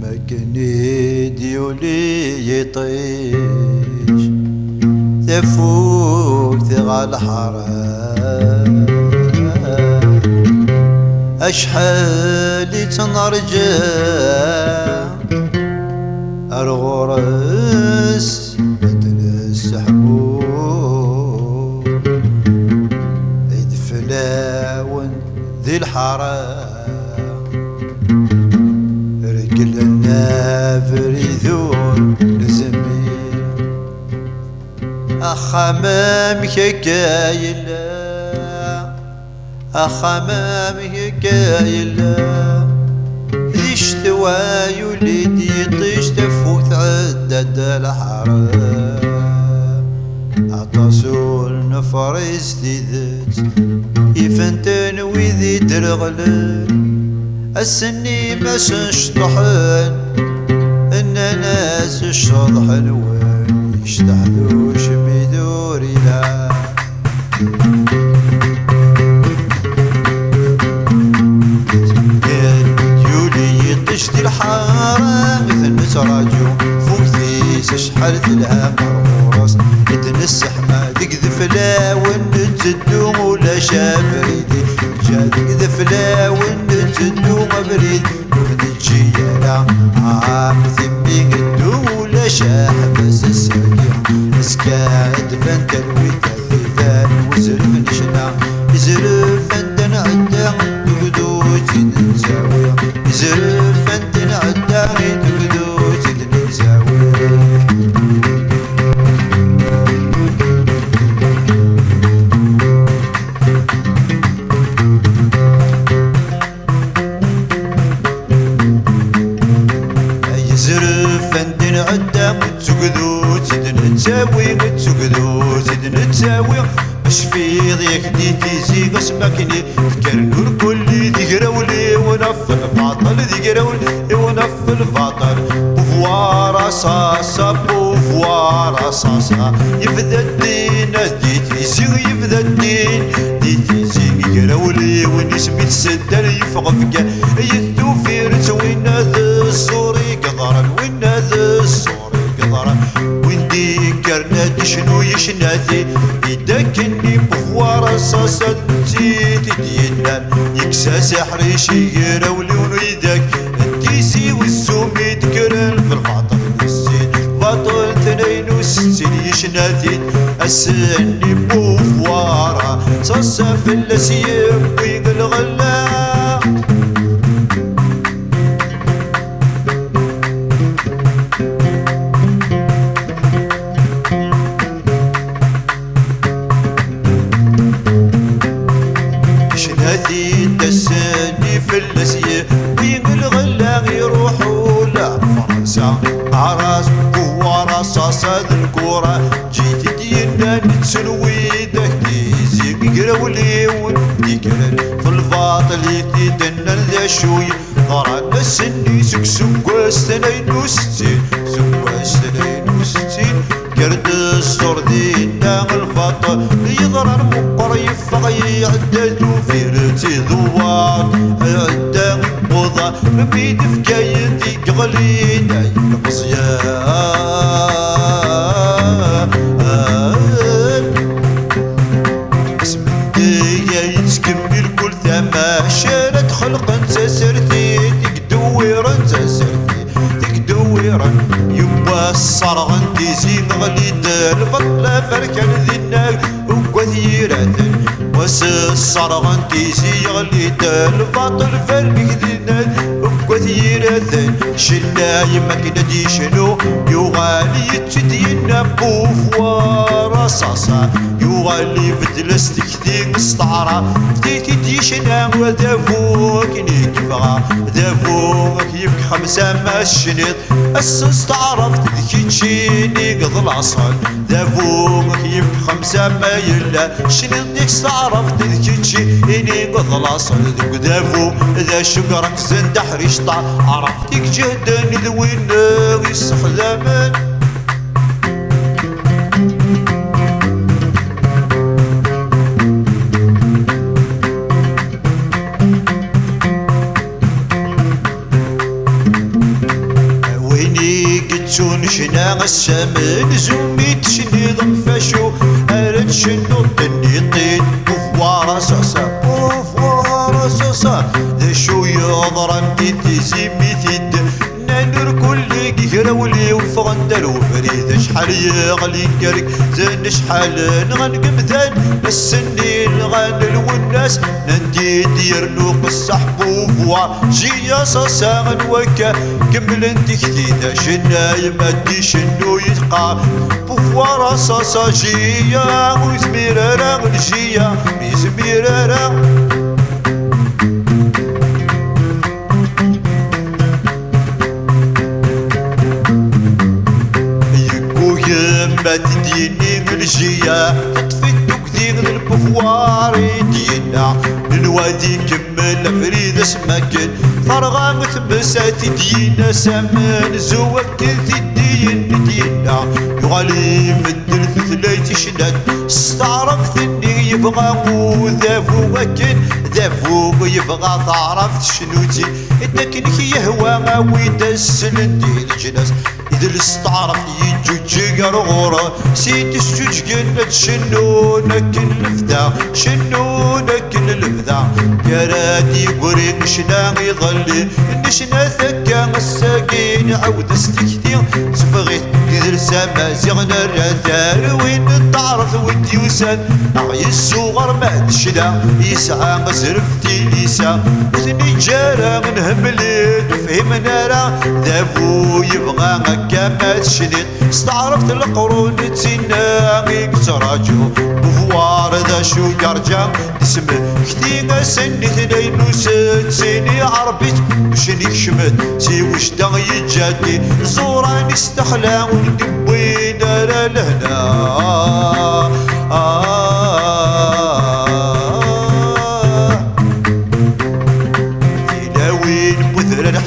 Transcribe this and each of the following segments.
مكني ديولي يطيش تفوق ثغى الحرام أشحال تنرجع الغرس بدل السحبوب يدفلاون ذي الحرام رجلنا فريذون لزميل أخمامك كايلا أخمامك كايلا ذي اشتوى يوليدي طيش تفوت عدد الحرام عطاسول نفريز ذي ذات يفنتن وذي درغلل السني ما سنشطحن إن ناس الشطح الوان يشتحذو شميدوري لا يولي يطشتي الحرام مثل نتراجو فوق ذيس شحال ذلها مرمورس يتنسح ما تقذف لا ونتدوم ولا شابريدي جا تقذف لا ونتدوم بريد وفتجي انا عام ثمي قدوم ولا شاحبس السرقيع اسكاد فانت الويتا ثيثان وزرف نشنا يزرف انت نعدا تقدوتي نزاوية يزرف انت نعدا تقدوتي نزاوية يزرف انت نعدا تقدوتي نزاوي تقدوتي نزاوي اش في ضيك ديتيزي قسمكني تكرنور كل ذي قراولي ونف الباطل ذي قراولي ونف الباطل بوفوار اساسا بوفوار اساسا يفدى الدين ديتيزي يفدى الدين ديتيزي قراولي ونسمي تسدر يفغفكا يثوفير وين ذا الصوري قضرا وين ذا الصوري قضرا وين ديكرنا شنو يشناتي يدك اني بفوار اساسا نتيت دينان يكسى سحري شيرا ولون يدك التيسي والسومي تكرن في الباطل والسين باطل 62 يشناتي السني بفوارا صاصا في اللسيم ويقل غلا شناتي تسني في اللسيه وين الغلا يروحوا لا فرنسا عراس قوة رصاصة الكورة جيت دينا نتسلوي داك تيزي قراولي وديكرن في الباطل يتدنا ذا شوي غرانا السني سكسكواس 62 سكواس 62 كرد الصور دينا الفاطر يضرر مقر يفغ يعدد وفيرتي ذوار عدا بوضا بيد فكايتي قغلين المصيان اسم الديا يتكمل كل ثماشرة خلق انت سرتي تكدويرا انت سرتي تكدويرا يبا الصرغ انتي زين غليد البطلة فركان ذناك وكثيرات وس الصرغ انتي زين غليد البطل فرك ذناك وكثيرات شنا يمكن دي شنو يغالي يتدينا بوفوار صاصا يغالي بدلستك ذيك استعرى فتيتي ديشنا وذافوك نكفغا ذافوك يبك 5 ماشنيط اسس تعرفت ذيك تشيني قض العصر ذافوك يبك 5 ما يلا شنيط ديك استعرفت ذيك تشيني قض العصر ذوك ذافو ذا شقرك زند حريشطا عرفتك جهدا ذوين يستخدمن السمن زومي تشني ضنفاشو أرد شنو تنيطين بوفوار صاصا بوفوار صاصا ذا شو يضرن تيزي ميتيد نادر كل كيراولي وفغن دارو فريد شحال يغلي كارك زين شحال نغنقم ذان السنين غان والناس نندي ديرنو قصح بوفوار جيا صاصا غنوكا كمل انتي كتيدا شناي مادي شنو يتقى بوفوار صاصا جيا وزميرارا غنجيا بزميرارا ما تديني الجيا تطفي الدوك ديال البوفوار ديالنا الوادي كمل فريد اسماكن فرغا مثبسات دينا سامن زوكل تدين ديالنا يغالي مدل ثلاثي شداد استعرف ثني يبغى ذافو وكن ذافو يبغى تعرف شنوتي لكن يهوى ويد السلندي الجناس إذا الاستعرف يجوجي غرغورة سيد السوج قلت شنو نكن الفدا شنو نكن الفدا يا رادي قريق شنا يظلي نشنا ثكا الساقين عود استكتي سفغيت كذر سما زغنا الرادار وين تعرف ودي وسان أغي الصغر ما الشدا يسعى مزرفتي ليسا وثني جارة من هملت وفهمنا راه ذافو يبغى كما تشديد استعرفت القرون تسيناغي تراجو بوفوار ذا شو يرجع تسمى كتينا سني ثنين وست سيني عربيت وشني شمت سي وش دغ يجادي زوراني استخلا ونقبينا لهنا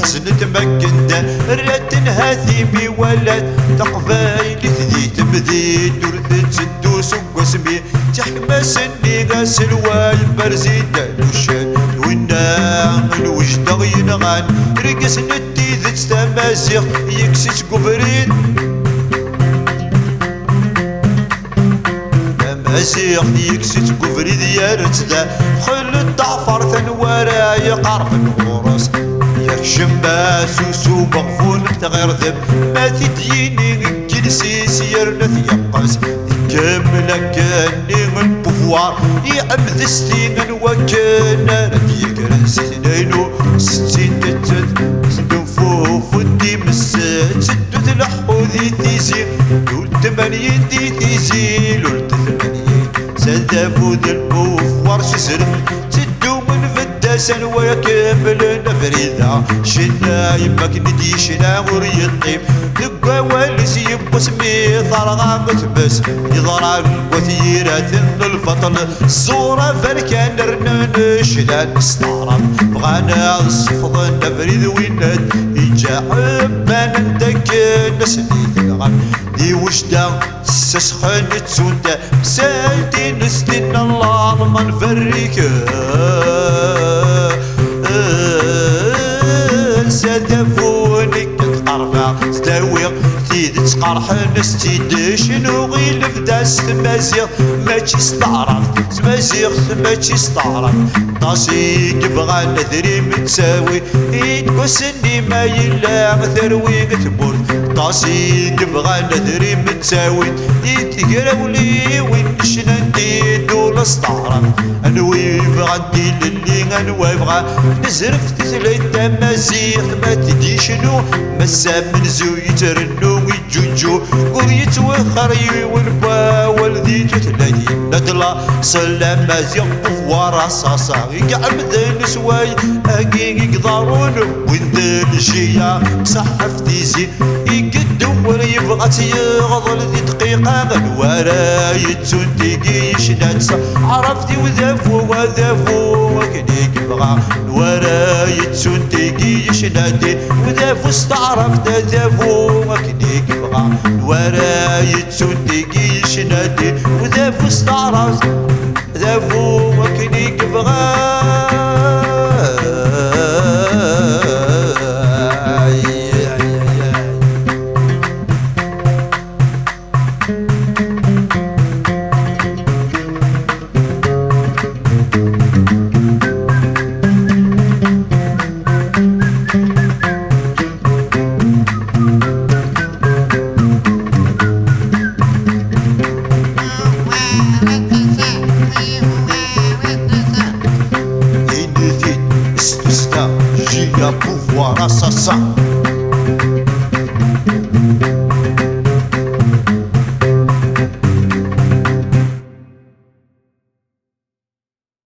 حسن تمكن رات هاثيمي ولد تقبايل ثدي تبدي دور تسدوس وقسمي تحكم سني غاسل والبرزيد الوشان وينا الوجد ينغان رقص ندي ذات تماسيق يكسس قفرين تماسيق يكسس قفرين يا رتدا خل الضعفر ثنورا يقرف الغرس شمباس وسو بغفون تغير ذب ما تديني جلسي سيرنا يقص كامل كاني من بوفوار يعبد ستين وكان ردي كرسي نينو ستين تتد سندوفوف ودي مسات سدو تلحو ذي تيزي لول تمانية دي تيزي لول تمانية سدافو ذا البوفوار سسر سنوى كامل نفريدا شنا يمك ندي شنا وري الطيب دقا والس يبسمي ضرغا متبس يضرب وثيرات الفطل الصورة فركان رنن شدان استعرب بغانا الصفض نفريد وينات يجا حبان ندك نسني تلغم دي وجدا سسخن تسوندا سالتي نستن الله من فريك سدفونك تقرفا تداوي تيد تقرح نستيد شنو غير لفداس تمازيغ ماشي استعرف تمازيغ ماشي استعرف ناصيك بغا نذري متساوي يتقسني ما يلا ثروي تموت ناصيك بغا نذري متساوي يتقراولي وين شنا ندير دول استعرف انوي بغا ندير للي انوي بغا نزرف تثلث مازيغ ما تدي شنو مسا من زوي ترنو ويجوجو قول يتوخر يولبا والذي تتلاقي ندلا سلام مازيغ بوفوار صاصا يقعد ذا نسواي اكي يقدرون وين ذا الجيا صحف تيزي يقدور يبغى تيغضل ذي دقيقة غنوارا يتسنتيقي يشنانسا عرفتي وذافو وذافو وكنيك بغا نوارا يتسنتيقي يشنانتي وذافو استعرفت ذافو وكنيك بغا نوارا يتسنتيقي يشنانتي وذافو استعرفت ذافو وكنيك بغا j'ai un pouvoir assassin.